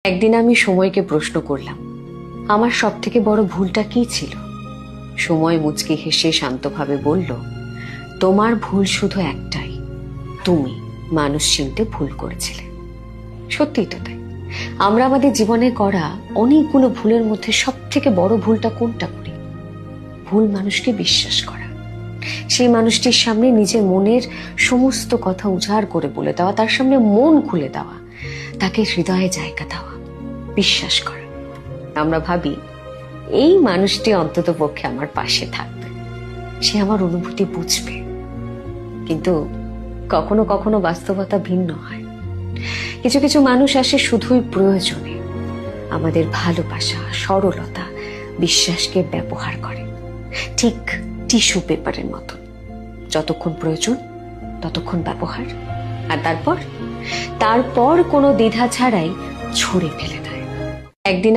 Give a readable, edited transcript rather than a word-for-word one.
একদিন আমি সময়কে প্রশ্ন করলাম, আমার সব থেকে বড় ভুলটা কি ছিল? সময় মুচকি হেসে শান্তভাবে বলল, তোমার ভুল শুধু একটাই, তুমি মানুষ চিনতে ভুল করেছিলে। সত্যিই তো তাই। আমরা আমাদের জীবনে করা অনেকগুলো ভুলের মধ্যে সব থেকে বড় ভুলটা কোনটা করি? ভুল মানুষকে বিশ্বাস করা, সেই মানুষটির সামনে নিজের মনের সমস্ত কথা উজাড় করে বলে দেওয়া, তার সামনে মন খুলে দেওয়া, তাকে হৃদয়ে জায়গা দেওয়া, বিশ্বাস করা। আমরা ভাবি এই মানুষটি অন্তত পক্ষে আমার পাশে থাকবে, সে আমার অনুভূতি বুঝবে। কিন্তু কখনো কখনো বাস্তবতা ভিন্ন হয়। কিছু কিছু মানুষ আসে শুধুই প্রয়োজনে, আমাদের ভালোবাসা, সরলতা, বিশ্বাসকে ব্যবহার করে, ঠিক টিস্যু পেপারের মতো। যতক্ষণ প্রয়োজন ততক্ষণ ব্যবহার, আর তারপর কোনো দ্বিধা ছাড়াই ছুঁড়ে ফেলে দেয়। একদিন